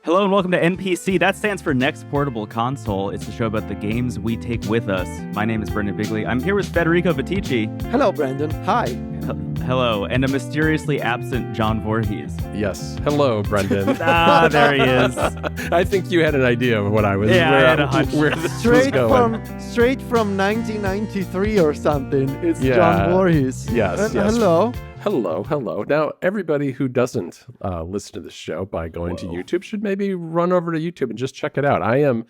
Hello and welcome to NPC. That stands for Next Portable Console. It's the show about the games we take with us. My name is Brendon Bigley. I'm here with Federico Vitici. Hello, Brendon. Hi. Hello. And a mysteriously absent John Voorhees. Yes. Hello, Brendan. There he is. I think you had an idea of what I was. Yeah, I had a hunch. Where this Straight was going. straight from 1993 or something. It's John Voorhees. Yes. Hello. Hello. Now, everybody who doesn't listen to the show by going to YouTube should maybe run over to YouTube and just check it out. I am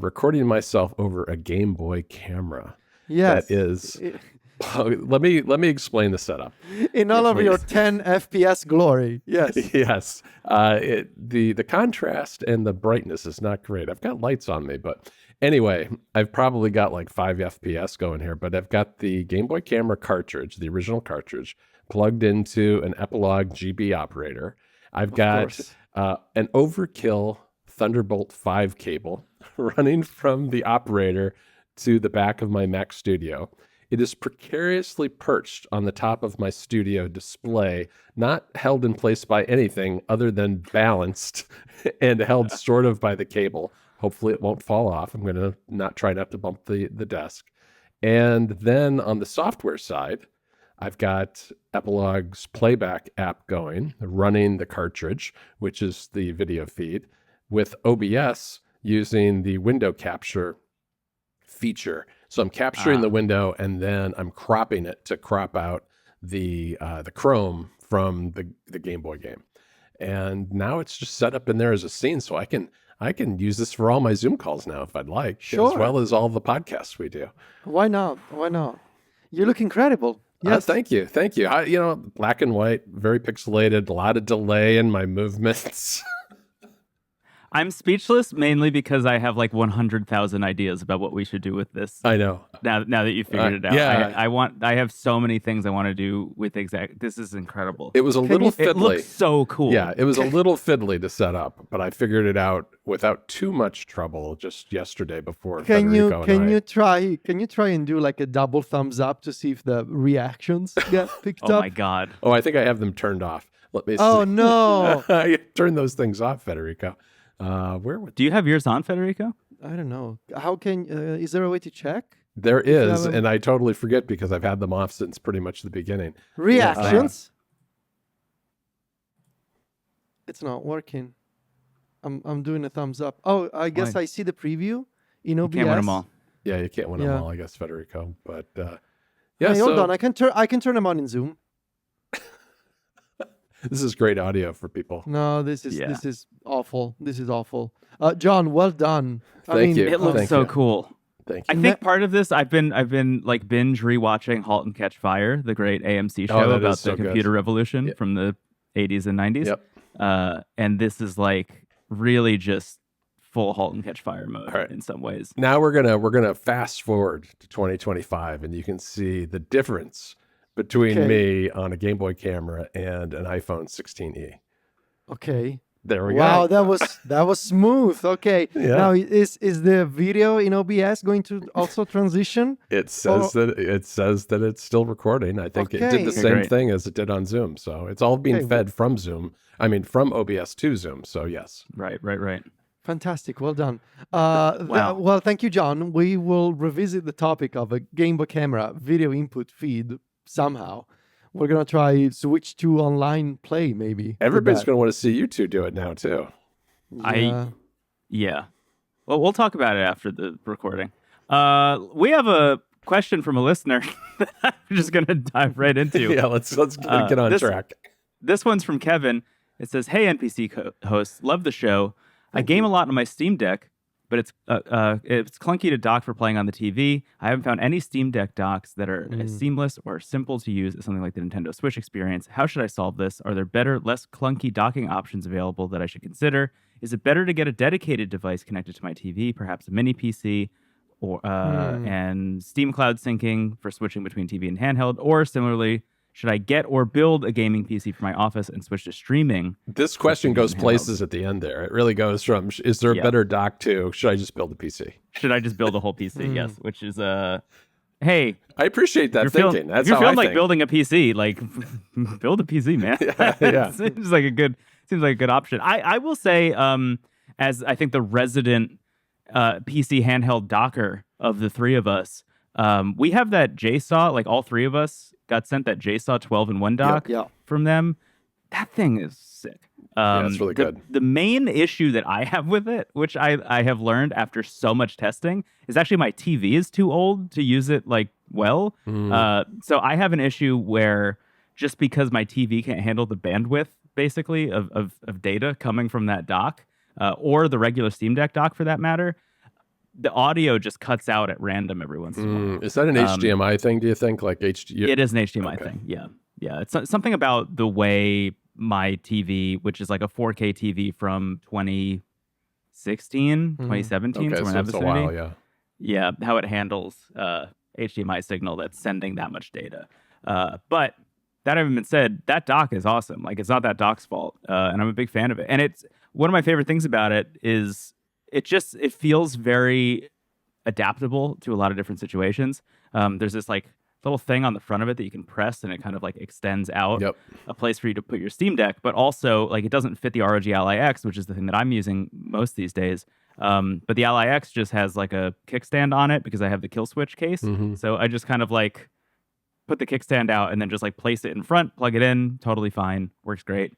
recording myself over a Game Boy camera. Yes. That is. Let me explain the setup. In all of your 10 FPS glory. Yes. Yes. The contrast and the brightness is not great. I've got lights on me, but anyway, I've probably got like 5 FPS going here, but I've got the Game Boy camera cartridge, the original cartridge, plugged into an Epilogue GB operator. I've got an overkill Thunderbolt 5 cable running from the operator to the back of my Mac Studio. It is precariously perched on the top of my studio display, not held in place by anything other than balanced and held sort of by the cable. Hopefully it won't fall off. I'm going to try not to bump the desk. And then on the software side, I've got Epilogue's playback app going, running the cartridge, which is the video feed, with OBS using the window capture feature. So I'm capturing the window and then I'm cropping it to crop out the Chrome from the Game Boy game. And now it's just set up in there as a scene, so I can use this for all my Zoom calls now if I'd like, sure. As well as all the podcasts we do. Why not? You look incredible. Yes. Thank you. Black and white, very pixelated, a lot of delay in my movements. I'm speechless mainly because I have like 100,000 ideas about what we should do with this. I know. Now that you figured it out. Yeah. I have so many things I want to do with this is incredible. It was a little fiddly. It looks so cool. Yeah, it was a little fiddly to set up, but I figured it out without too much trouble just yesterday before Federico and I. Can you try and do like a double thumbs up to see if the reactions get picked up? Oh my god. Oh, I think I have them turned off. Let me see. Oh no. Turn those things off, Federico. Do you have yours on, Federico? I don't know. How can is there a way to check? There is, and I totally forget because I've had them off since pretty much the beginning. Reactions. It's not working. I'm doing a thumbs up. Oh, I guess I see the preview in OBS. You can't win them all. Yeah, you can't win them all, I guess, Federico. But hey, hold on. I can turn them on in Zoom. This is great audio for people. No, this is awful. This is awful. John, well done. Thank you. It looks so cool. Thank you. I think part of this, I've been like binge rewatching *Halt and Catch Fire*, the great AMC show about the computer revolution from the 80s and 90s. Yep. And this is like really just full *Halt and Catch Fire* mode in some ways. Now we're gonna fast forward to 2025, and you can see the difference between me on a Game Boy camera and an iPhone 16e. Okay. There we go. Wow, that was smooth. Okay. Yeah. Now is the video in OBS going to also transition? It says that it's still recording. I think it did the same thing as it did on Zoom. So it's all being fed from Zoom. I mean, from OBS to Zoom. So yes. Right. Fantastic. Well done. Wow. Well, thank you, John. We will revisit the topic of a Game Boy camera video input feed somehow. We're going to try switch to online play, maybe. Everybody's going to want to see you two do it now, too. Yeah. Well, we'll talk about it after the recording. We have a question from a listener that I'm just going to dive right into. Yeah, let's get on track. This one's from Kevin. It says, "Hey, NPC hosts, love the show. I game a lot on my Steam Deck, but it's clunky to dock for playing on the TV. I haven't found any Steam Deck docks that are as seamless or simple to use as something like the Nintendo Switch experience. How should I solve this? Are there better, less clunky docking options available that I should consider? Is it better to get a dedicated device connected to my TV, perhaps a mini PC, or and Steam Cloud syncing for switching between TV and handheld? Or similarly, should I get or build a gaming PC for my office and switch to streaming?" This question goes places at the end there. It really goes from, is there a better dock to, should I just build a PC? Should I just build a whole PC? Yes, which is hey. I appreciate that thinking. If you're feeling like building a PC, like build a PC, man. Yeah. It seems like a good seems like a good option. I will say, as I think the resident PC handheld docker of the three of us, we have that JSAW, like all three of us got sent that JSAW 12-in-1 dock from them. That thing is sick. It's really good. The main issue that I have with it, which I have learned after so much testing, is actually my TV is too old to use it like well. So I have an issue where just because my TV can't handle the bandwidth, basically, of data coming from that dock, or the regular Steam Deck dock for that matter, the audio just cuts out at random every once in a while. Is that an HDMI thing, do you think? Like It is an HDMI thing, yeah. Yeah, it's something about the way my TV, which is like a 4K TV from 2016, 2017, okay, somewhere in so that it's a vicinity. while, yeah. Yeah, how it handles HDMI signal that's sending that much data. But that having been said, that dock is awesome. Like, it's not that dock's fault, and I'm a big fan of it. And it's one of my favorite things about it is it feels very adaptable to a lot of different situations. There's this like little thing on the front of it that you can press, and it kind of like extends out a place for you to put your Steam Deck, but also like it doesn't fit the ROG Ally X, which is the thing that I'm using most these days. But the Ally X just has like a kickstand on it because I have the kill switch case. So I just kind of like put the kickstand out and then just like place it in front, plug it in, totally fine, works great.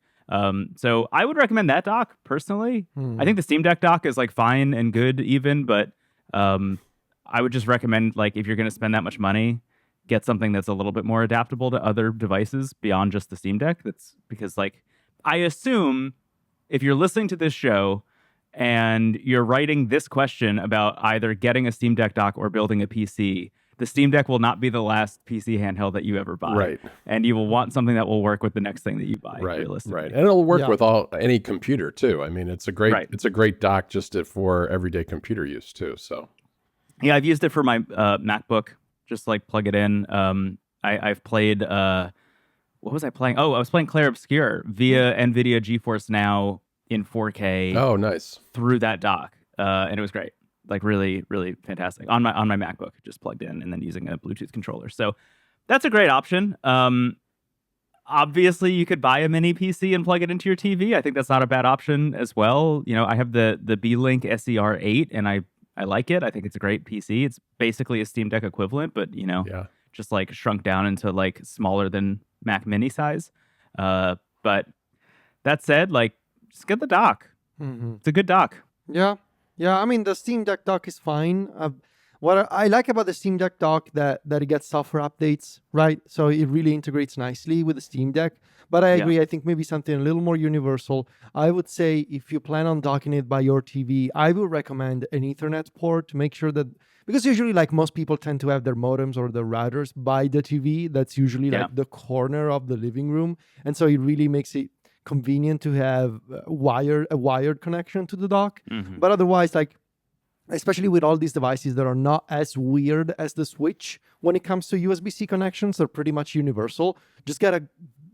So I would recommend that dock personally. I think the Steam Deck dock is like fine and good even, but I would just recommend, like, if you're going to spend that much money, get something that's a little bit more adaptable to other devices beyond just the Steam Deck. That's because, like, I assume if you're listening to this show and you're writing this question about either getting a Steam Deck dock or building a PC, the Steam Deck will not be the last PC handheld that you ever buy. Right. And you will want something that will work with the next thing that you buy, realistically. Right. And it'll work with any computer too. I mean, it's a great dock just for everyday computer use too. So yeah, I've used it for my MacBook. Just like plug it in. I've played. What was I playing? Oh, I was playing Clair Obscur via NVIDIA GeForce Now in 4K. Oh, nice. Through that dock, and it was great. Like really, really fantastic on my MacBook, just plugged in and then using a Bluetooth controller. So that's a great option. Obviously, you could buy a mini PC and plug it into your TV. I think that's not a bad option as well. You know, I have the B-Link SER8, and I like it. I think it's a great PC. It's basically a Steam Deck equivalent, but, you know, just like shrunk down into like smaller than Mac Mini size. But that said, like, just get the dock. It's a good dock. Yeah. I mean, the Steam Deck dock is fine. What I like about the Steam Deck dock that it gets software updates, right? So it really integrates nicely with the Steam Deck. But I agree. I think maybe something a little more universal. I would say if you plan on docking it by your TV, I would recommend an Ethernet port to make sure that, because usually like most people tend to have their modems or their routers by the TV. That's usually like the corner of the living room. And so it really makes it convenient to have a wired connection to the dock. But otherwise, like, especially with all these devices that are not as weird as the Switch when it comes to USB-C connections, they're pretty much universal. Just get a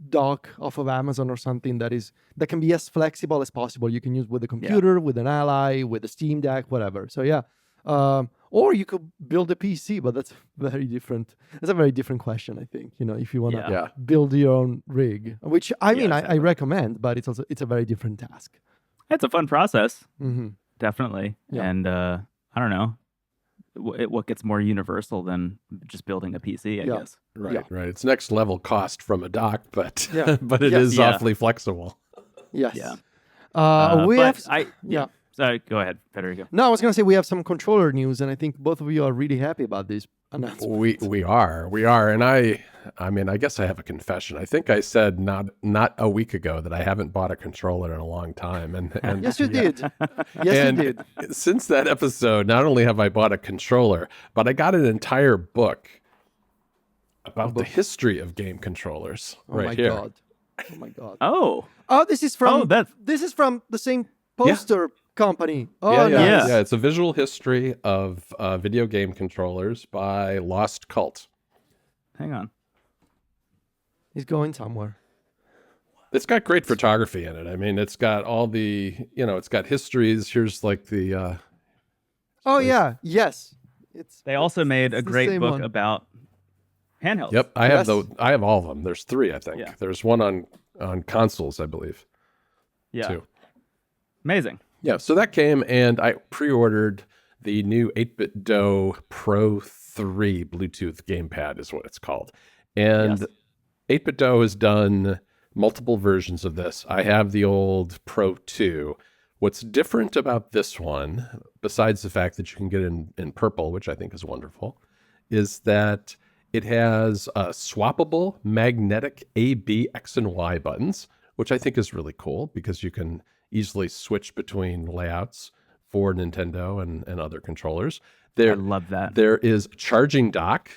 dock off of Amazon or something that can be as flexible as possible. You can use with a computer, with an Ally, with a Steam Deck, whatever. So yeah, or you could build a PC, but that's very different. That's a very different question, I think. You know, if you want to build your own rig, which I mean, I recommend, but it's a very different task. It's a fun process, definitely, and I don't know. What gets more universal than just building a PC, I guess. Right. It's next level cost from a dock, but but it is awfully flexible. Yes. Yeah. Sorry, go ahead, Federico. No, I was going to say we have some controller news, and I think both of you are really happy about this announcement. We are, and I mean, I guess I have a confession. I think I said not a week ago that I haven't bought a controller in a long time, and yes, you did. Yes, you did. Since that episode, not only have I bought a controller, but I got an entire book about the history of game controllers. Oh my god! Oh, this is from the same poster company. Oh, nice. Yeah. It's a visual history of video game controllers by Lost Cult. Hang on. He's going somewhere. It's got great photography in it. I mean, it's got all the, it's got histories. Here's like the... Yes. They also made a great book about handhelds. Yep, I have all of them. There's 3, I think. Yeah. There's one on consoles, I believe. too. Amazing. Yeah, so that came, and I pre-ordered the new 8BitDo Pro 3 Bluetooth gamepad is what it's called. And Yes. 8BitDo has done multiple versions of this. I have the old Pro 2. What's different about this one, besides the fact that you can get it in purple, which I think is wonderful, is that it has swappable magnetic A, B, X, and Y buttons, which I think is really cool because you can easily switch between layouts for Nintendo and other controllers. I love that. There is a charging dock,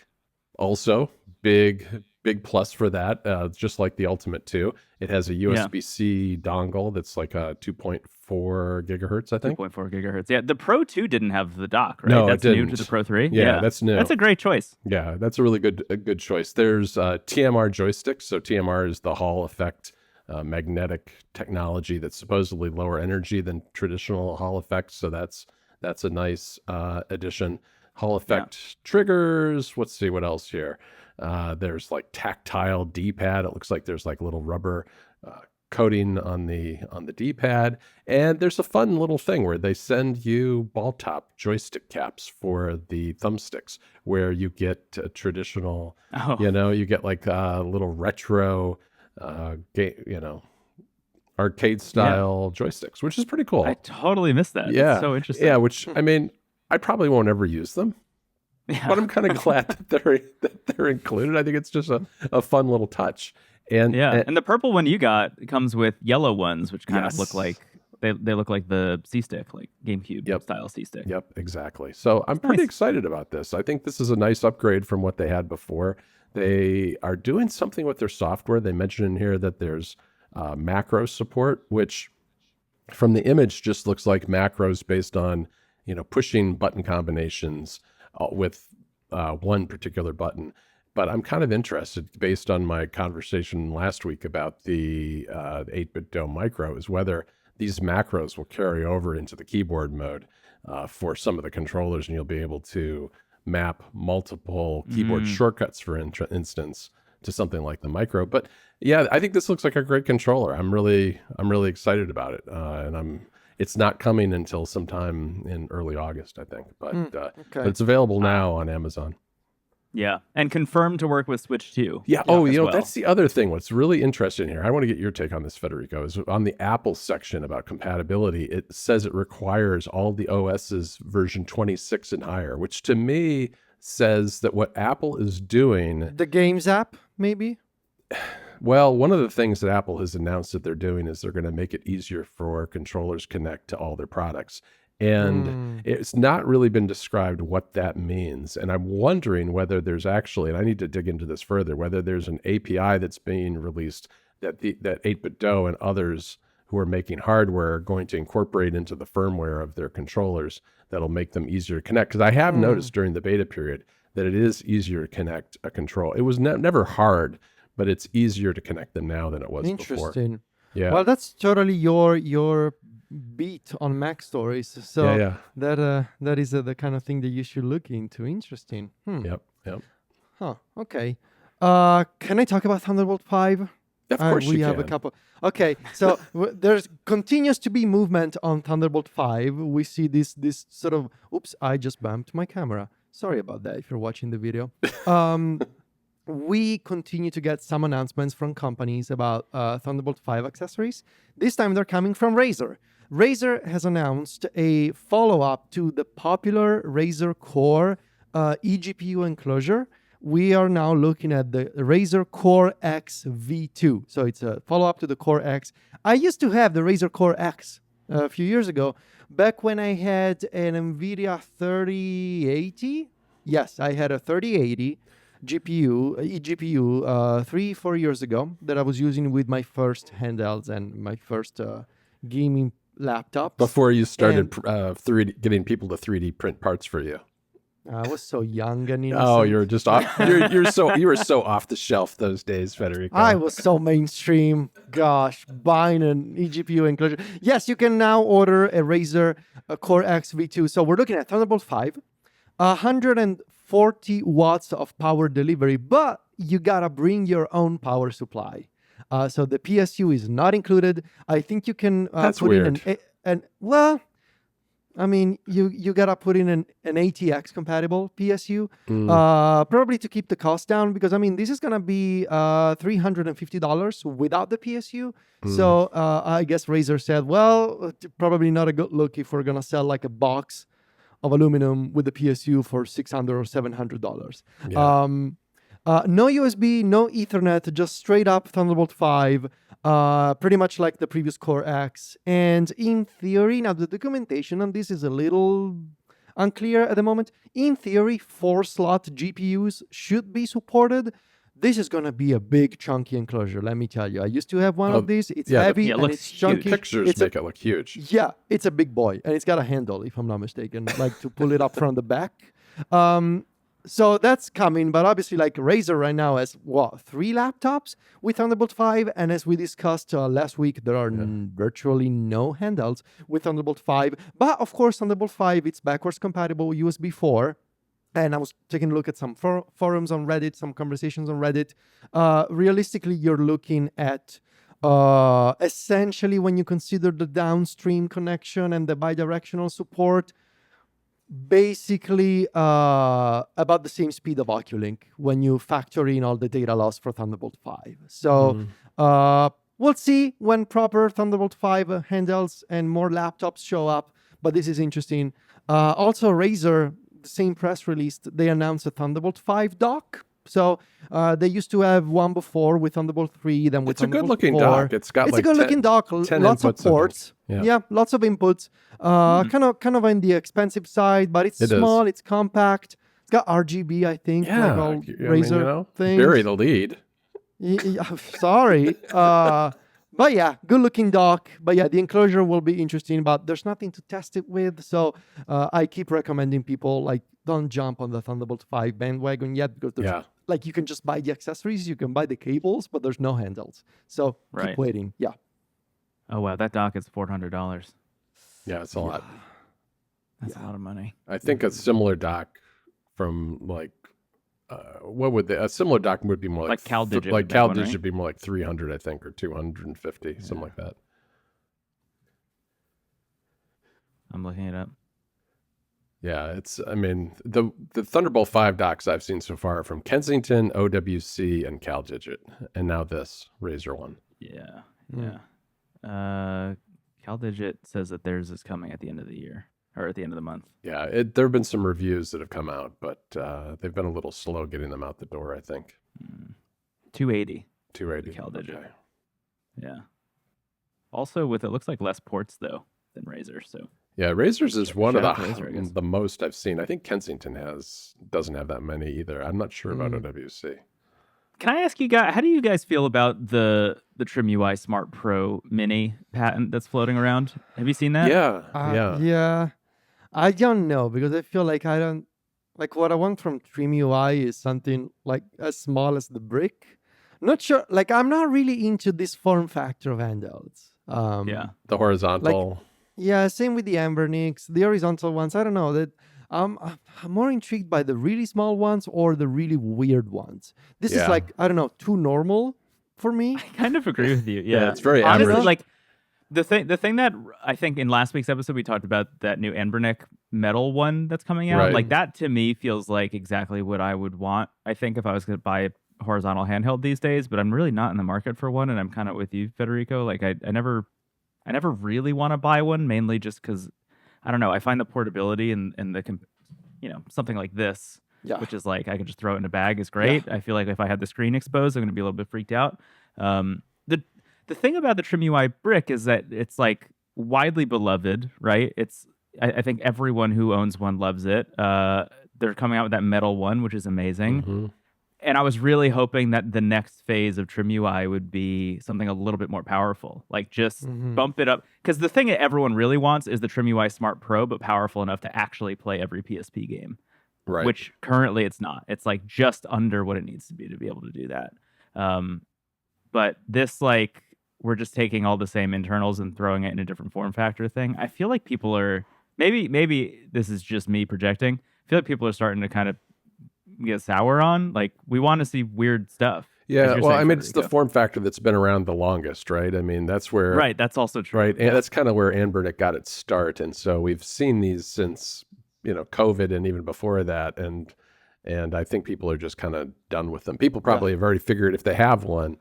also big plus for that, just like the Ultimate 2. It has a USB-C dongle that's like a 2.4 gigahertz, I think. 2.4 gigahertz. Yeah, the Pro 2 didn't have the dock, right? No, That's it didn't. new to the Pro 3? Yeah, that's new. That's a great choice. Yeah, that's a really good choice. There's TMR joysticks. So TMR is the Hall effect magnetic technology that's supposedly lower energy than traditional Hall effects. So that's a nice addition. Hall effect triggers. Let's see what else here. There's like tactile D-pad. It looks like there's like little rubber coating on the D-pad, and there's a fun little thing where they send you ball top joystick caps for the thumbsticks, where you get traditional, you get like little retro, arcade style joysticks, which is pretty cool. I totally missed that. Yeah, it's so interesting. Yeah, which I mean, I probably won't ever use them. Yeah. But I'm kind of glad that they're included. I think it's just a fun little touch. And the purple one you got comes with yellow ones, which kind of Yes. look like they look like the C stick, like GameCube style C stick. Yep, exactly. So I'm pretty excited about this. I think this is a nice upgrade from what they had before. They are doing something with their software. They mentioned in here that there's macro support, which from the image just looks like macros based on pushing button combinations with one particular button. But I'm kind of interested, based on my conversation last week about the 8BitDo Micro, is whether these macros will carry over into the keyboard mode for some of the controllers, and you'll be able to map multiple keyboard shortcuts, for instance, to something like the Micro. But yeah, I think this looks like a great controller. I'm really excited about it, and it's not coming until sometime in early August, I think. But but it's available now on Amazon. Yeah, and confirmed to work with Switch 2. Yeah. Oh, that's the other thing. What's really interesting here, I want to get your take on this, Federico, is on the Apple section about compatibility. It says it requires all the OS's version 26 and higher, which to me says that what Apple is doing... The Games app, maybe? Well, one of the things that Apple has announced that they're doing is they're going to make it easier for controllers to connect to all their products. And it's not really been described what that means. And I'm wondering whether there's actually, and I need to dig into this further, whether there's an API that's being released that 8BitDo and others who are making hardware are going to incorporate into the firmware of their controllers that'll make them easier to connect. Because I have noticed during the beta period that it is easier to connect a control. It was never hard, but it's easier to connect them now than it was before. Interesting. Yeah. Well, that's totally your beat on Mac stories. So that is the kind of thing that you should look into. Interesting. Yep. Huh. Okay. Can I talk about Thunderbolt 5? Of course you can. We have a couple. Okay, so there's continues to be movement on Thunderbolt 5. We see this sort of, oops, I just bumped my camera. Sorry about that if you're watching the video. We continue to get some announcements from companies about Thunderbolt 5 accessories. This time they're coming from Razer. Razer has announced a follow-up to the popular Razer Core eGPU enclosure. We are now looking at the Razer Core X V2. So it's a follow-up to the Core X. I used to have the Razer Core X a few years ago, back when I had an NVIDIA 3080. Yes, I had a 3080 eGPU 3-4 years ago that I was using with my first handhelds and my first gaming laptops. Before you started getting people to 3D print parts for you. I was so young and innocent. Oh, you're just off. You were so off the shelf those days, Federico. I was so mainstream. Gosh, buying an eGPU enclosure. Yes, you can now order a Razer Core X V2. So we're looking at Thunderbolt 5, 140 watts of power delivery, but you gotta bring your own power supply. So the PSU is not included. I think you can That's put weird. in well, I mean, you gotta put in an ATX compatible PSU, probably to keep the cost down, because I mean this is gonna be $350 without the PSU. So I guess Razer said, well, probably not a good look if we're gonna sell like a box of aluminum with the PSU for $600 or $700. Yeah. No USB, no Ethernet, just straight up Thunderbolt 5. Pretty much like the previous Core X. And in theory, now the documentation on this is a little unclear at the moment. In theory, 4-slot GPUs should be supported. This is going to be a big chunky enclosure, let me tell you. I used to have one of these. It's heavy and it's chunky. Pictures make it look huge. Yeah, it's a big boy. And it's got a handle, if I'm not mistaken, like to pull it up from the back. So that's coming, but obviously like Razer right now has, 3 laptops with Thunderbolt 5, and as we discussed last week, there are virtually no handhelds with Thunderbolt 5, but of course Thunderbolt 5, it's backwards compatible with USB 4, and I was taking a look at some forums on Reddit, some conversations on Reddit. Realistically, you're looking at essentially, when you consider the downstream connection and the bidirectional support, basically about the same speed of Oculink when you factor in all the data loss for Thunderbolt 5. So we'll see when proper Thunderbolt 5 handhelds and more laptops show up, but this is interesting. Also, Razer, the same press release, they announced a Thunderbolt 5 dock. So they used to have one before with Thunderbolt 3, then with Thunderbolt 4. It's a good-looking dock. It's got a good-looking dock, 10 lots of inputs, ports. Yeah, lots of inputs. Kind of on the expensive side, but it's small, it's compact. It's got RGB, I think. Yeah, like all Razer things. Bury the lead. Sorry. But yeah, good looking dock. But yeah, the enclosure will be interesting, but there's nothing to test it with. So I keep recommending people, like, don't jump on the Thunderbolt 5 bandwagon yet, because there's like, you can just buy the accessories, you can buy the cables, but there's no handhelds. So keep waiting. Yeah. Oh wow, that dock is $400. Yeah, it's a lot. That's a lot of money. I think a similar dock from like what would a similar dock would be more like CalDigit. Like CalDigit would be more like 300, I think, or 250, something like that. I'm looking it up. Yeah, it's. I mean, the Thunderbolt 5 docks I've seen so far are from Kensington, OWC, and CalDigit, and now this Razer one. Yeah. CalDigit says that theirs is coming at the end of the year, or at the end of the month. Yeah, there have been some reviews that have come out, but they've been a little slow getting them out the door, I think. 280. 280. CalDigit. Okay. Yeah. Also, it looks like less ports though than Razer. So. Yeah, Razer's is one of Razer, the most I've seen. I think Kensington doesn't have that many either. I'm not sure about OWC. Can I ask you guys, how do you guys feel about the TrimUI Smart Pro Mini patent that's floating around? Have you seen that? Yeah. I don't know, because I feel like I don't like what I want from TrimUI is something like as small as the brick. Not sure. Like, I'm not really into this form factor of handhelds. The horizontal. Yeah, same with the Anbernics, the horizontal ones. I don't know that. I'm more intrigued by the really small ones or the really weird ones. This is like, I don't know, too normal for me. I kind of agree with you. Yeah, it's very honestly average. like the thing that I think in last week's episode we talked about, that new Anbernic metal one that's coming out. Right. Like, that to me feels like exactly what I would want, I think, if I was going to buy a horizontal handheld these days. But I'm really not in the market for one, and I'm kind of with you, Federico. Like, I never really want to buy one, mainly just because, I don't know, I find the portability and the, something like this, which is like, I can just throw it in a bag, is great. I feel like if I had the screen exposed, I'm going to be a little bit freaked out. The thing about the TrimUI brick is that it's like widely beloved, right? I think everyone who owns one loves it. They're coming out with that metal one, which is amazing. Mm-hmm. And I was really hoping that the next phase of TrimUI would be something a little bit more powerful, like just bump it up. Because the thing that everyone really wants is the TrimUI Smart Pro, but powerful enough to actually play every PSP game, Right. which currently it's not. It's like just under what it needs to be able to do that. But this, like, we're just taking all the same internals and throwing it in a different form factor thing. I feel like people are, maybe this is just me projecting, I feel like people are starting to kind of get sour on. Like, we want to see weird stuff. Yeah, you're well, saying, I mean, it's the Federico. form factor that's been around the longest, right? I mean, that's where Right, that's also true. right, and that's kind of where Anbernic got its start, and so we've seen these since COVID and even before that, and I think people are just kind of done with them. People probably have already figured if they have one,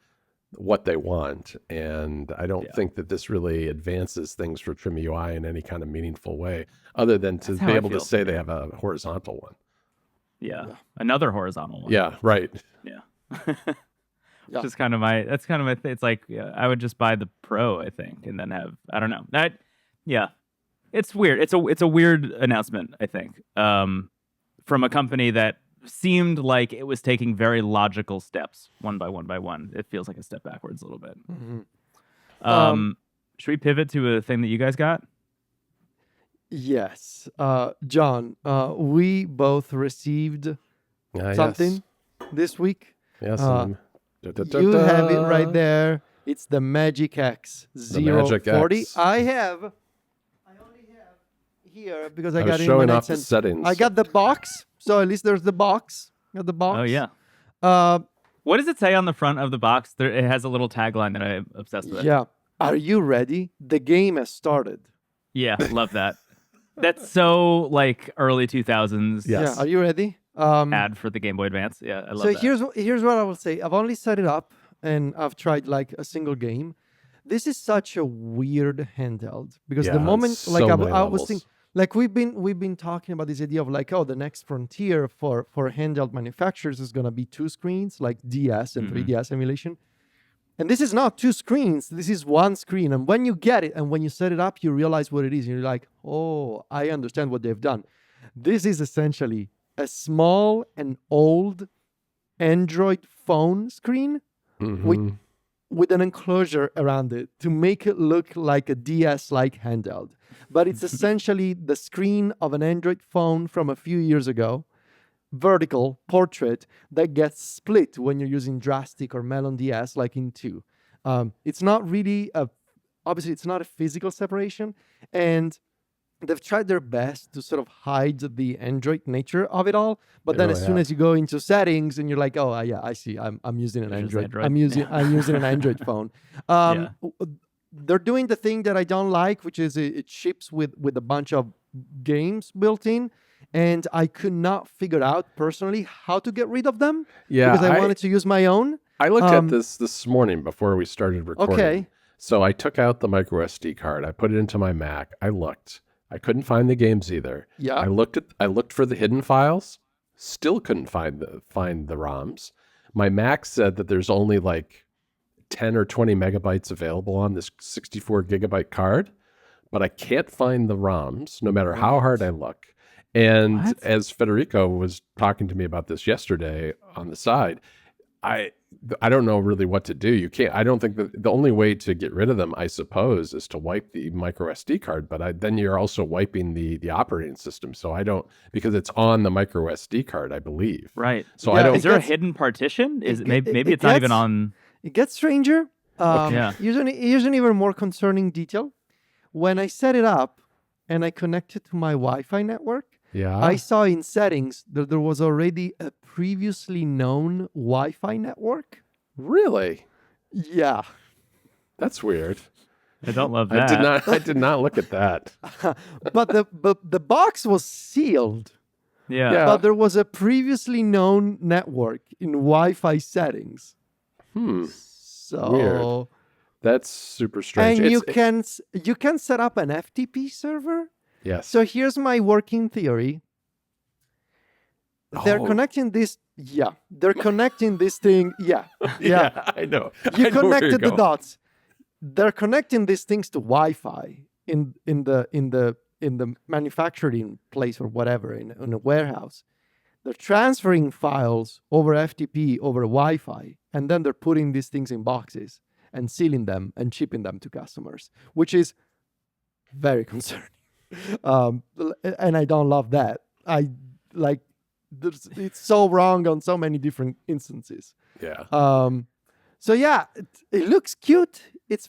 what they want, and I don't think that this really advances things for TrimUI in any kind of meaningful way, other than to That's how be I able to feel. say they have a horizontal one. Yeah. Another horizontal one. Yeah, right. Yeah. Yeah. Which is kind of my thing. It's like I would just buy the Pro, I think, and then have I don't know. Yeah. It's weird. It's a weird announcement, I think. From a company that seemed like it was taking very logical steps one by one by one. It feels like a step backwards a little bit. Mm-hmm. Should we pivot to a thing that you guys got? Yes. John, we both received something this week. Yes. You have it right there. It's the MagicX Zero Magic 40. X. I only have here because I I got was it showing when I off the sent. settings. I got the box, so at least there's the box. Got the box. Oh yeah. Uh, What does it say on the front of the box? It has a little tagline that I'm obsessed with. yeah. Are you ready? The game has started. Yeah, love that. That's so like early 2000s Yes. Yeah. Are you ready? ad for the Game Boy Advance. Yeah, I love So that. here's what I will say. I've only set it up and I've tried like a single game. This is such a weird handheld because Yeah, the moment it's like so I many was levels. thinking like we've been talking about this idea of like the next frontier for handheld manufacturers is gonna be two screens like DS and 3DS emulation. And this is not two screens. This is one screen. And when you get it and when you set it up, you realize what it is. And you're like, oh, I understand what they've done. This is essentially a small and old Android phone screen with an enclosure around it to make it look like a DS-like handheld. But it's essentially the screen of an Android phone from a few years ago, vertical portrait that gets split when you're using Drastic or Melon DS like in two. It's not really obviously it's not a physical separation, and they've tried their best to sort of hide the Android nature of it all. But then as soon as you go into settings and you're like, oh yeah, I see, I'm using an It's just Android. Android. I'm using an Android phone. They're doing the thing that I don't like, which is it ships with a bunch of games built in. And I could not figure out personally how to get rid of them because I wanted to use my own. I looked at this morning before we started recording. Okay. So I took out the micro SD card. I put it into my Mac. I looked. I couldn't find the games either. Yeah. I looked for the hidden files. Still couldn't find the ROMs. My Mac said that there's only like 10 or 20 megabytes available on this 64 gigabyte card, but I can't find the ROMs no matter how hard I look. And as Federico was talking to me about this yesterday on the side, I don't know really what to do. You can't. I don't think that the only way to get rid of them, I suppose, is to wipe the micro SD card. But then you're also wiping the operating system. So I don't, because it's on the micro SD card, I believe. Right. So Yeah, I don't. Is there a hidden partition? Maybe it's not even on. It gets stranger. Yeah. Here's an even more concerning detail. When I set it up and I connected to my Wi-Fi network, Yeah. I saw in settings that there was already a previously known Wi-Fi network. Really? Yeah. That's weird. I don't love that. I did not look at that. But the box was sealed. Yeah. Yeah. But there was a previously known network in Wi-Fi settings. So Weird. That's super strange. and you can set up an FTP server. Yes. So here's my working theory. They're Oh. connecting this. Yeah, they're connecting this thing. Yeah, yeah. I know. You I know where connected you're the going. dots. They're connecting these things to Wi-Fi in the manufacturing place or whatever in a warehouse. They're transferring files over FTP over Wi-Fi, and then they're putting these things in boxes and sealing them and shipping them to customers, which is very concerning. And I don't love that. I like it's so wrong on so many different instances. Yeah. So yeah, it looks cute. It's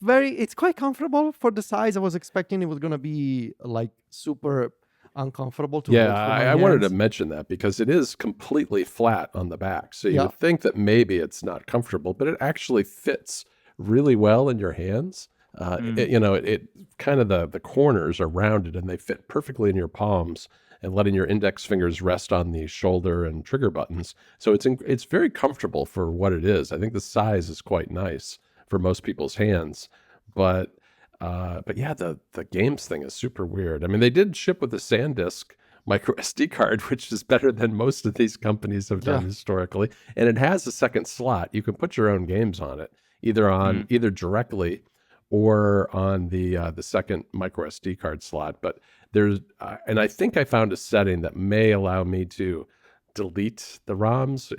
quite comfortable for the size. I was expecting it was gonna be like super uncomfortable to Yeah, hold for my I wanted to hands. mention that because it is completely flat on the back. So you would think that maybe it's not comfortable, but it actually fits really well in your hands. It kind of the corners are rounded and they fit perfectly in your palms and letting your index fingers rest on the shoulder and trigger buttons. So it's very comfortable for what it is. I think the size is quite nice for most people's hands, but yeah, the games thing is super weird. I mean, they did ship with a SanDisk micro SD card, which is better than most of these companies have done historically, and it has a second slot. You can put your own games on it, either directly or on the second micro SD card slot. But there's and I think I found a setting that may allow me to delete the ROMs.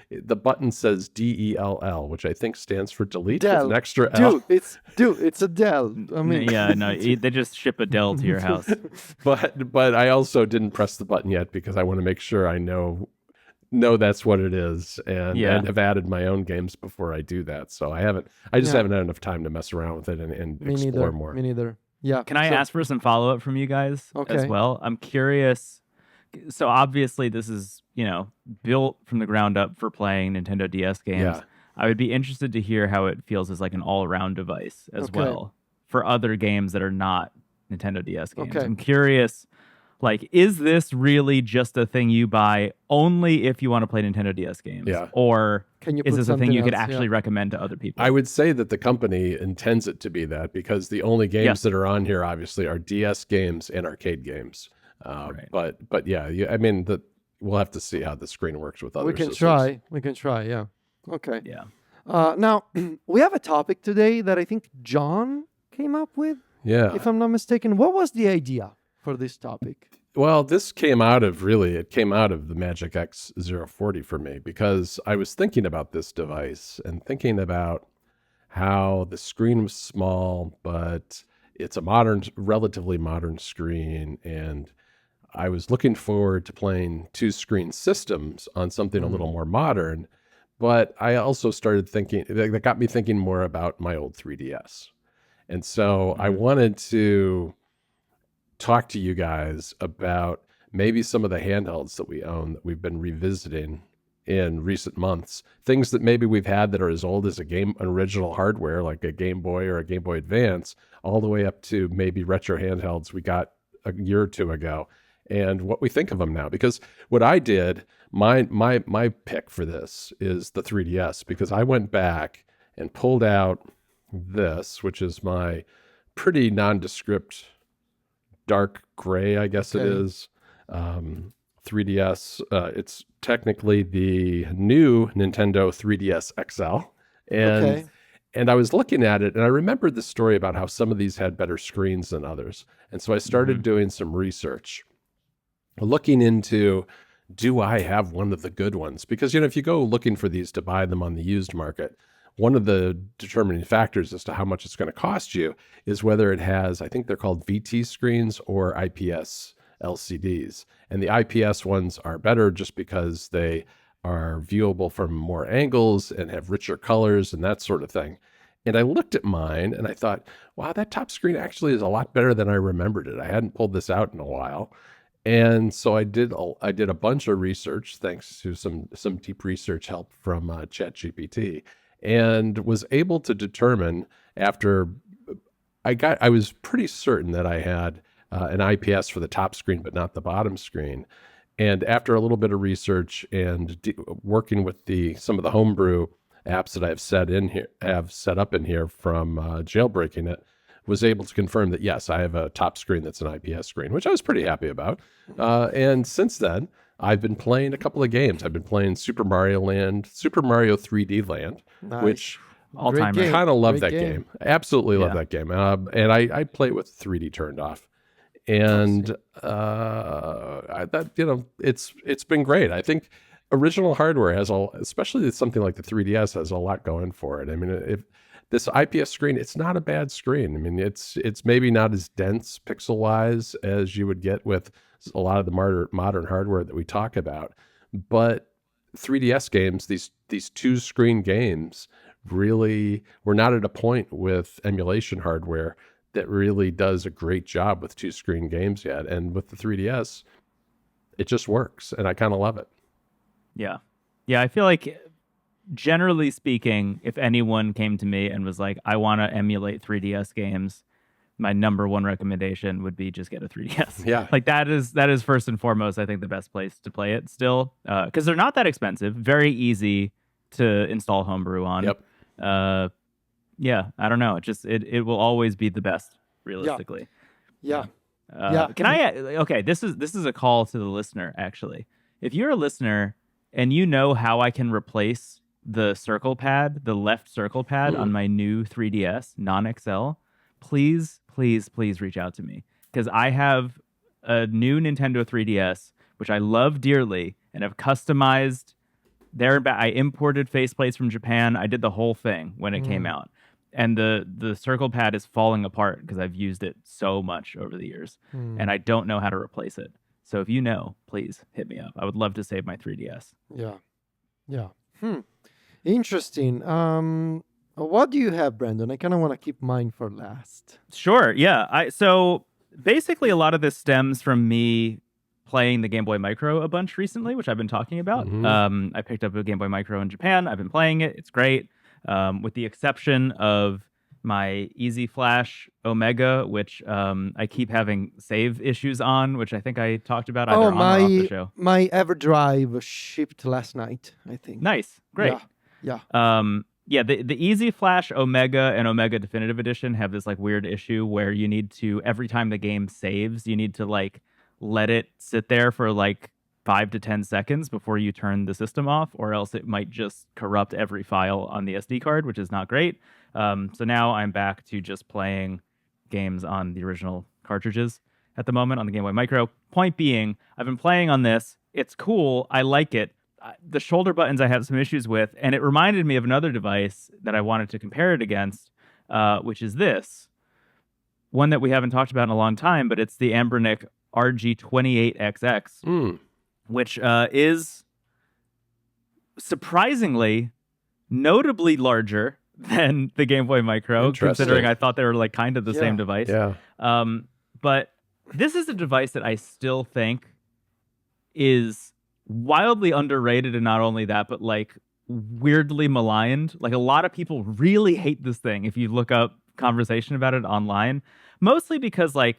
The button says DELL, which I think stands for delete with an extra L. It's a Dell. I mean, Yeah, no, they just ship a Dell to your house. But I also didn't press the button yet because I want to make sure I know that's what it is and have added my own games before I do that. So I just haven't had enough time to mess around with it and explore more. Me neither. Yeah. Can I ask for some follow-up from you guys as well? I'm curious. So obviously this is, built from the ground up for playing Nintendo DS games. Yeah. I would be interested to hear how it feels as like an all-around device as well for other games that are not Nintendo DS games. I'm curious, like, is this really just a thing you buy only if you want to play Nintendo DS games? Yeah. Or Can you is put this a thing something you could else? actually recommend to other people? I would say that the company intends it to be that because the only games that are on here obviously are DS games and arcade games. But yeah, we'll have to see how the screen works with other We can systems. try. Yeah. Okay. Yeah. Now we have a topic today that I think John came up with. Yeah. If I'm not mistaken, what was the idea for this topic? Well, this came out of the MagicX Zero 40 for me because I was thinking about this device and thinking about how the screen was small, but it's a relatively modern screen. And I was looking forward to playing two screen systems on something a little more modern. But I also started thinking, that got me thinking more about my old 3DS. And so I wanted to talk to you guys about maybe some of the handhelds that we own that we've been revisiting in recent months. Things that maybe we've had that are as old as an original hardware, like a Game Boy or a Game Boy Advance, all the way up to maybe retro handhelds we got a year or two ago, and what we think of them now. Because what I did, my pick for this is the 3DS, because I went back and pulled out this, which is my pretty nondescript dark gray, I guess it is, 3DS. It's technically the new Nintendo 3DS XL. And I was looking at it and I remembered the story about how some of these had better screens than others. And so I started doing some research, looking into, do I have one of the good ones? Because, if you go looking for these to buy them on the used market, one of the determining factors as to how much it's going to cost you is whether it has, I think they're called VT screens or IPS LCDs. And the IPS ones are better just because they are viewable from more angles and have richer colors and that sort of thing. And I looked at mine and I thought, wow, that top screen actually is a lot better than I remembered it. I hadn't pulled this out in a while. And so I did a bunch of research, thanks to some deep research help from ChatGPT, and was able to determine after I was pretty certain that I had an IPS for the top screen, but not the bottom screen. And after a little bit of research and working with some of the homebrew apps that I've set up in here from jailbreaking it, was able to confirm that, yes, I have a top screen that's an IPS screen, which I was pretty happy about. And since then, I've been playing a couple of games. I've been playing Super Mario 3D Land, which all-time Great game. kind of love Great that game. Absolutely love that game. And I play it with 3D turned off. And it's been great. I think original hardware has especially something like the 3DS has a lot going for it. I mean, if this IPS screen, it's not a bad screen. I mean, it's maybe not as dense pixel wise as you would get with a lot of the modern hardware that we talk about, but 3DS games, these two screen games, really, we're not at a point with emulation hardware that really does a great job with 2-screen games yet. And with the 3DS, it just works, and I kind of love it. Yeah. Yeah, I feel like generally speaking, if anyone came to me and was like, I want to emulate 3DS games, my number one recommendation would be just get a 3DS. Yeah. Like that is first and foremost, I think, the best place to play it still. Because they're not that expensive, very easy to install homebrew on. Yep. Yeah, I don't know. It will always be the best, realistically. Yeah. Can I? Okay, this is a call to the listener. Actually, if you're a listener and you know how I can replace the circle pad, the left circle pad on my new 3DS non-XL, please reach out to me, because I have a new Nintendo 3DS which I love dearly and have customized. I imported faceplates from Japan. I did the whole thing when it came out. And the circle pad is falling apart because I've used it so much over the years. And I don't know how to replace it. So if you know, please hit me up. I would love to save my 3DS. Yeah. Interesting. What do you have, Brendon? I kind of want to keep mine for last. Sure, yeah. So basically a lot of this stems from me playing the Game Boy Micro a bunch recently, which I've been talking about. I picked up a Game Boy Micro in Japan. I've been playing it. It's great. With the exception of my Easy Flash Omega, which I keep having save issues on, which I think I talked about either on or off the show. My EverDrive shipped last night, I think. Nice. Great. Yeah. The Easy Flash Omega and Omega Definitive Edition have this like weird issue where you need to, every time the game saves, you need to like let it sit there for like 5 to 10 seconds before you turn the system off, or else it might just corrupt every file on the SD card, which is not great. So now I'm back to just playing games on the original cartridges at the moment on the Game Boy Micro. Point being, I've been playing on this. It's cool. I like it. The shoulder buttons I have some issues with, and it reminded me of another device that I wanted to compare it against, which is this. One that we haven't talked about in a long time, but it's the Anbernic RG28XX, which is surprisingly notably larger than the Game Boy Micro, considering I thought they were like kind of the same device. Yeah. But this is a device that I still think is wildly underrated, and not only that, but like weirdly maligned. Like a lot of people really hate this thing if you look up conversation about it online, mostly because like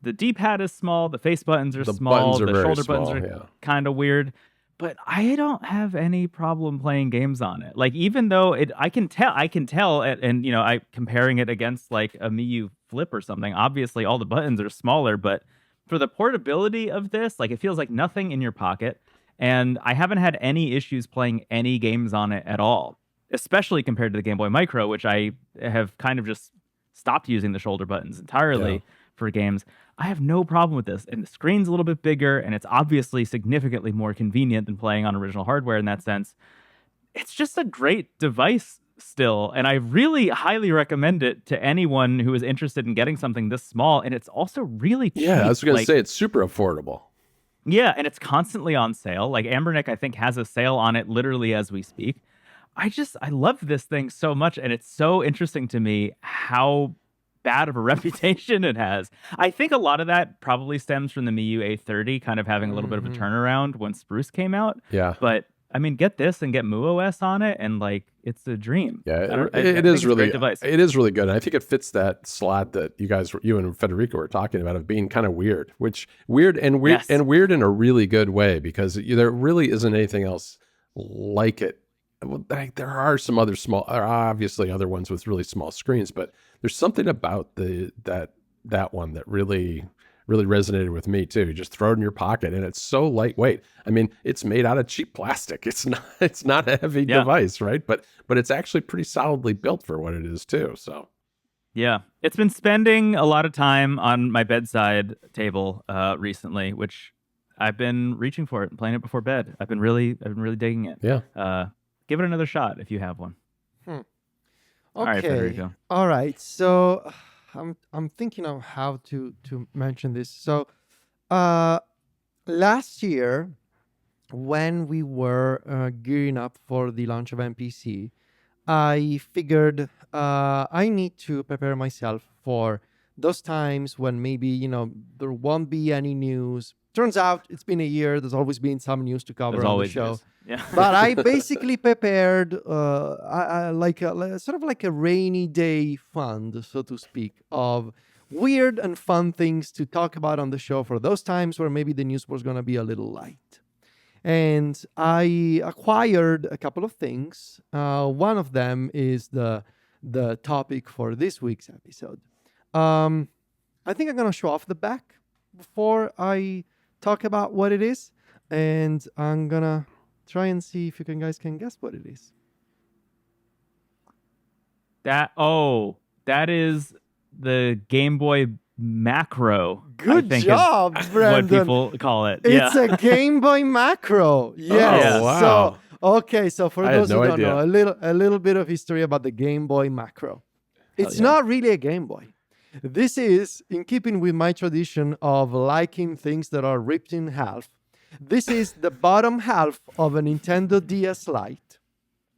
the D-pad is small, the face buttons are small, the shoulder buttons are kind of weird. But I don't have any problem playing games on it. Like even though I can tell, and you know, I comparing it against like a Miu Flip or something. Obviously, all the buttons are smaller, but for the portability of this, like it feels like nothing in your pocket. And I haven't had any issues playing any games on it at all, especially compared to the Game Boy Micro, which I have kind of just stopped using the shoulder buttons entirely for games. I have no problem with this. And the screen's a little bit bigger, and it's obviously significantly more convenient than playing on original hardware in that sense. It's just a great device still, and I really highly recommend it to anyone who is interested in getting something this small. And it's also really cheap. Yeah, I was going to say it's super affordable. Yeah, and it's constantly on sale. Like Anbernic, I think, has a sale on it literally as we speak. I love this thing so much, and it's so interesting to me how bad of a reputation it has. I think a lot of that probably stems from the Miu A30 kind of having a little bit of a turnaround when Spruce came out. Yeah. But I mean, get this and get MuOS on it, and like it's a dream. Yeah, it is really a great device. It is really good. And I think it fits that slot that you and Federico were talking about of being kind of weird, weird in a really good way, because there really isn't anything else like it. Well, there are some other obviously other ones with really small screens, but there's something about that one that really resonated with me too. You just throw it in your pocket, and it's so lightweight. I mean, it's made out of cheap plastic. It's not a heavy device, right? But it's actually pretty solidly built for what it is too. So yeah, it's been spending a lot of time on my bedside table recently, which I've been reaching for it and playing it before bed. I've been really digging it. Yeah. Give it another shot if you have one. Okay. All right, Federico. All right. So I'm thinking of how to mention this. So last year, when we were gearing up for the launch of MPC, I figured I need to prepare myself for those times when maybe, there won't be any news. Turns out it's been a year. There's always been some news to cover There's on the always show. news. Yeah. But I basically prepared sort of like a rainy day fund, so to speak, of weird and fun things to talk about on the show for those times where maybe the news was going to be a little light. And I acquired a couple of things. One of them is the topic for this week's episode. I think I'm going to show off the back before I talk about what it is. And I'm going to try and see if you guys can guess what it is. That is the Game Boy Macro. Good I think job, is Brendon. what people call it. It's a Game Boy Macro. Yes. Oh, wow. So for I those had who no don't idea. know, a little bit of history about the Game Boy Macro. It's not really a Game Boy. This is in keeping with my tradition of liking things that are ripped in half. This is the bottom half of a Nintendo DS Lite.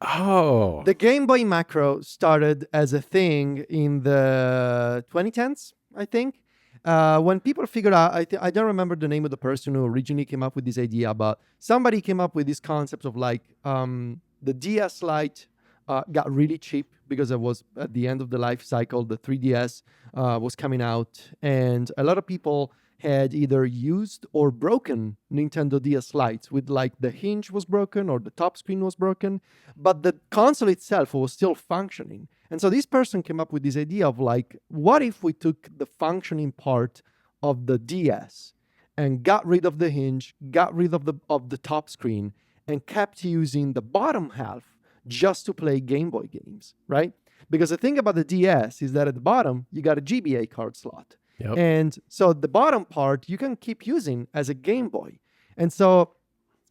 Oh. The Game Boy Macro started as a thing in the 2010s, I think. When people figured out, I don't remember the name of the person who originally came up with this idea, but somebody came up with this concept of like the DS Lite got really cheap because it was at the end of the life cycle. The 3DS was coming out, and a lot of people had either used or broken Nintendo DS Lites with like the hinge was broken or the top screen was broken, but the console itself was still functioning. And so this person came up with this idea of like, what if we took the functioning part of the DS and got rid of the hinge, got rid of the top screen, and kept using the bottom half just to play Game Boy games, right? Because the thing about the DS is that at the bottom, you got a GBA card slot. Yep. And so the bottom part you can keep using as a Game Boy. And so,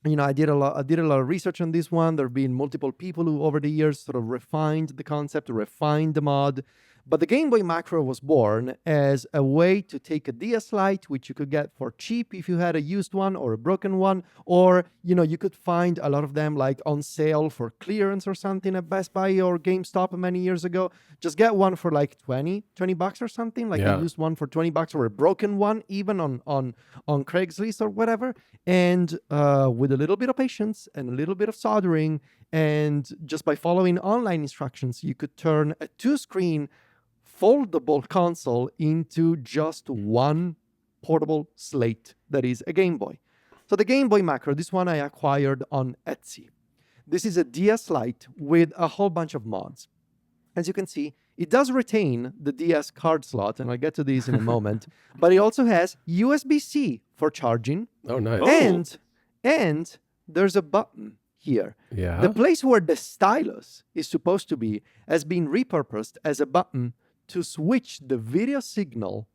I did a lot of research on this one. There have been multiple people who over the years sort of refined the concept, refined the mod. But the Game Boy Macro was born as a way to take a DS Lite, which you could get for cheap if you had a used one or a broken one, or, you could find a lot of them like on sale for clearance or something at Best Buy or GameStop many years ago. Just get one for like $20 or something, like a used one for $20 or a broken one, even on Craigslist or whatever. And with a little bit of patience and a little bit of soldering, and just by following online instructions, you could turn a 2-screen foldable console into just one portable slate that is a Game Boy. So the Game Boy Macro, this one I acquired on Etsy. This is a DS Lite with a whole bunch of mods. As you can see, it does retain the DS card slot, and I'll get to these in a moment, but it also has USB-C for charging. Oh, nice. And there's a button here. Yeah. The place where the stylus is supposed to be has been repurposed as a button to switch the video signal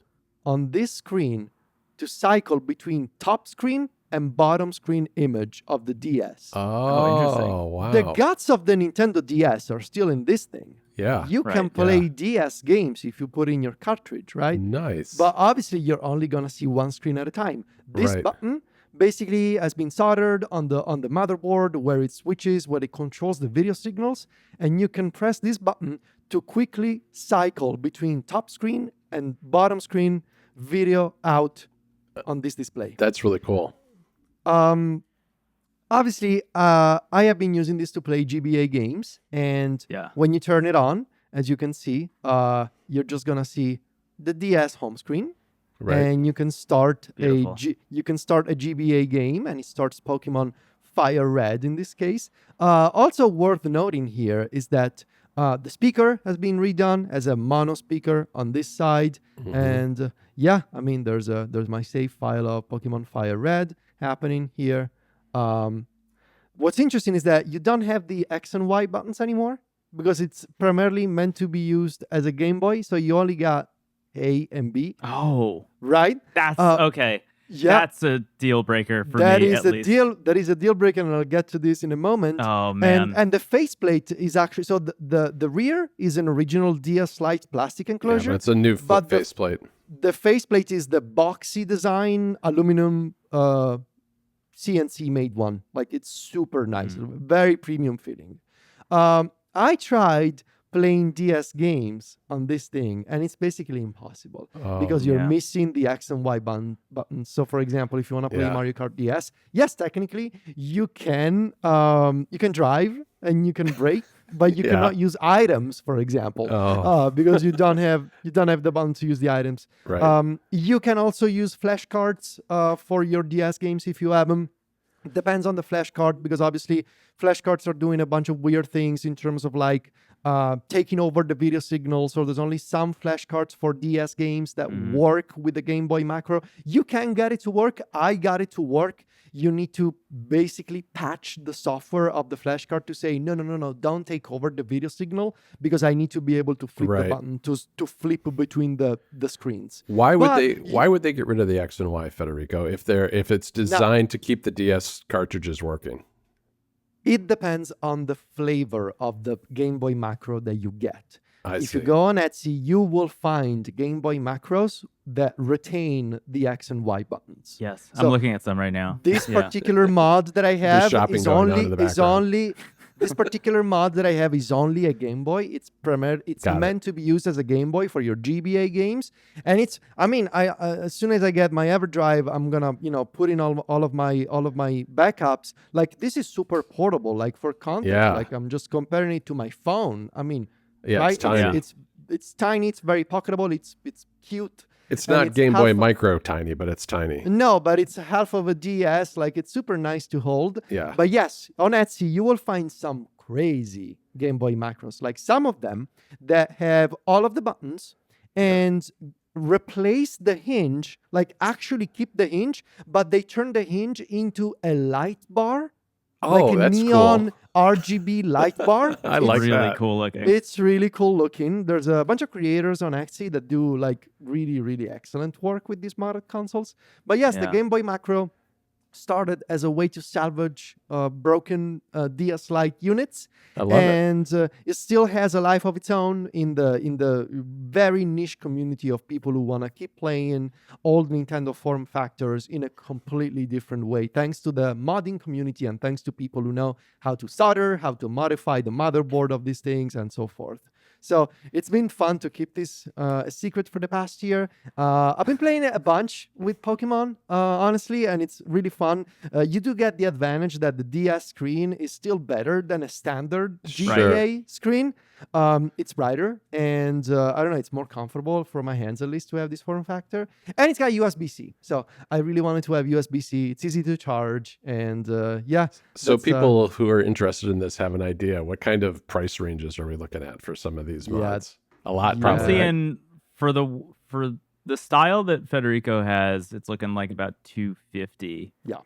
on this screen to cycle between top screen and bottom screen image of the DS. Oh, interesting. Wow. The guts of the Nintendo DS are still in this thing. Yeah. You can play DS games if you put in your cartridge, right? Nice. But obviously, you're only going to see one screen at a time. This button basically has been soldered on the motherboard where it switches, where it controls the video signals, and you can press this button to quickly cycle between top screen and bottom screen video out on this display. That's really cool. Obviously, I have been using this to play GBA games, and when you turn it on, as you can see, you're just gonna see the DS home screen, and you can start a GBA game, and it starts Pokemon Fire Red in this case. Also worth noting here is that the speaker has been redone as a mono speaker on this side, and there's my save file of Pokemon Fire Red happening here. What's interesting is that you don't have the X and Y buttons anymore because it's primarily meant to be used as a Game Boy, so you only got A and B. Oh, right. That's okay. Yeah, that's a deal breaker for that me. Is at a least. deal. That is a deal breaker, and I'll get to this in a moment. Oh man! And the faceplate is actually so the rear is an original DS Lite plastic enclosure. Yeah, it's a new faceplate. The faceplate is the boxy design aluminum CNC made one. Like it's super nice, very premium feeling. I tried playing DS games on this thing, and it's basically impossible because you're missing the X and Y buttons. So, for example, if you want to play Mario Kart DS, yes, technically you can drive and you can brake, but you cannot use items, for example, because you don't have the button to use the items. Right. You can also use flashcards for your DS games if you have them. Depends on the flash card, because obviously flash cards are doing a bunch of weird things in terms of like taking over the video signal. So there's only some flash cards for DS games that work with the Game Boy macro. You can get it to work. I got it to work. You need to basically patch the software of the flash card to say, no, don't take over the video signal, because I need to be able to flip the button to flip between the screens. Why would they get rid of the X and Y, Federico, if it's designed to keep the DS cartridges working? It depends on the flavor of the Game Boy macro that you get. If you go on Etsy, you will find Game Boy macros that retain the X and Y buttons. Yes, I'm looking at some right now. This particular mod that I have this particular mod that I have is only a Game Boy. It's meant to be used as a Game Boy for your GBA games, and as soon as I get my EverDrive, I'm gonna put in all of my backups. Like, this is super portable, like for content. Like, I'm just comparing it to my phone. It's tiny. It's tiny. It's very pocketable. It's cute. It's not Game Boy Micro tiny, but it's tiny. No, but it's half of a DS. Like, it's super nice to hold. Yeah. But yes, on Etsy, you will find some crazy Game Boy macros. Like, some of them that have all of the buttons and replace the hinge, like actually keep the hinge, but they turn the hinge into a light bar. Like a that's neon cool. RGB light bar. I like really that. Cool looking. It's really cool looking. There's a bunch of creators on Etsy that do like really, really excellent work with these modded consoles. But yes, the Game Boy macro started as a way to salvage broken DS Lite units. I love it still has a life of its own in the very niche community of people who want to keep playing old Nintendo form factors in a completely different way, thanks to the modding community and thanks to people who know how to solder, how to modify the motherboard of these things, and so forth. So it's been fun to keep this a secret for the past year. I've been playing it a bunch with Pokemon, honestly, and it's really fun. You do get the advantage that the DS screen is still better than a standard GBA screen. It's brighter, and I don't know, it's more comfortable for my hands at least to have this form factor. And it's got USB-C. So I really wanted to have USB-C. It's easy to charge, and So people who are interested in this have an idea. What kind of price ranges are we looking at for some of these mods? A lot, probably. I'm seeing for the style that Federico has, it's looking like about $250. Yeah.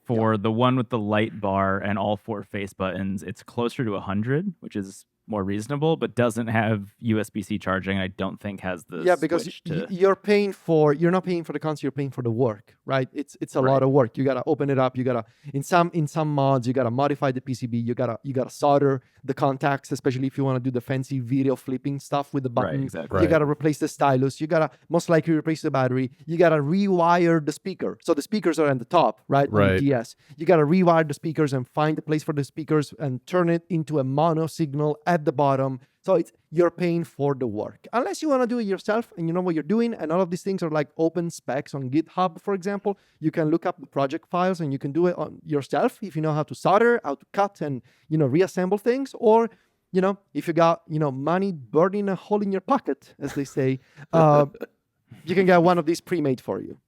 For the one with the light bar and all 4 face buttons, it's closer to $100, which is more reasonable, but doesn't have USB-C charging. I don't think has the because to... you're not paying for the console, you're paying for the work, right? It's a lot of work. You gotta open it up. You gotta in some mods you gotta modify the PCB. You gotta solder the contacts, especially if you want to do the fancy video flipping stuff with the buttons. Right, exactly. You gotta replace the stylus. You gotta most likely replace the battery. You gotta rewire the speaker. So the speakers are at the top, right? On the DS. You gotta rewire the speakers and find the place for the speakers and turn it into a mono signal at the bottom. So you're paying for the work. Unless you want to do it yourself and you know what you're doing, and all of these things are like open specs on GitHub, for example. You can look up the project files and you can do it on yourself if you know how to solder, how to cut and reassemble things. Or if you got money burning a hole in your pocket, as they say, you can get one of these pre-made for you.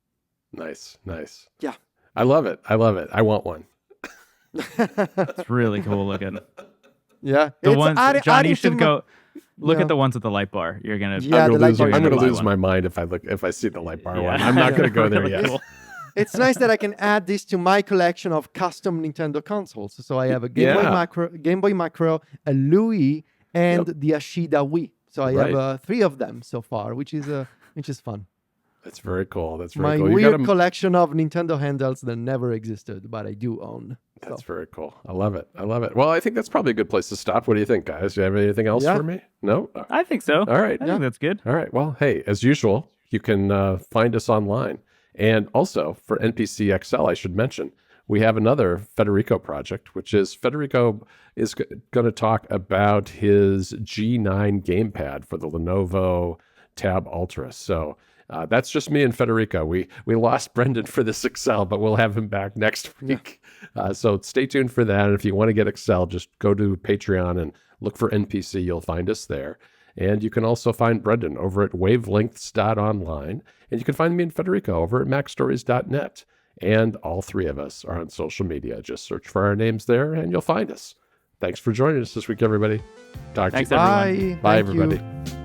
Nice. Yeah. I love it. I want one. It's really cool looking. Yeah, the ones John, you should go look at the ones with the light bar. You're gonna. I'm gonna lose my mind if I see the light bar one. I'm not gonna go there yet. Cool. It's nice that I can add this to my collection of custom Nintendo consoles. So I have a Game Boy Macro, a Louis, and the Ashida Wii. So I have 3 of them so far, which is fun. That's very cool. My weird collection of Nintendo handhelds that never existed, but I do own. That's very cool. I love it. Well, I think that's probably a good place to stop. What do you think, guys? Do you have anything else for me? No? I think so. All right. I think that's good. All right. Well, hey, as usual, you can find us online. And also for NPC XL, I should mention, we have another Federico project, which is Federico is going to talk about his G9 gamepad for the Lenovo Tab Ultra. So that's just me and Federico. We lost Brendon for this Excel, but we'll have him back next week. So stay tuned for that. And if you want to get Excel, just go to Patreon and look for NPC. You'll find us there. And you can also find Brendon over at wavelengths.online. And you can find me and Federico over at macstories.net. And all three of us are on social media. Just search for our names there and you'll find us. Thanks for joining us this week, everybody. Talk Thanks, to you. everyone. Bye, Thank everybody. you.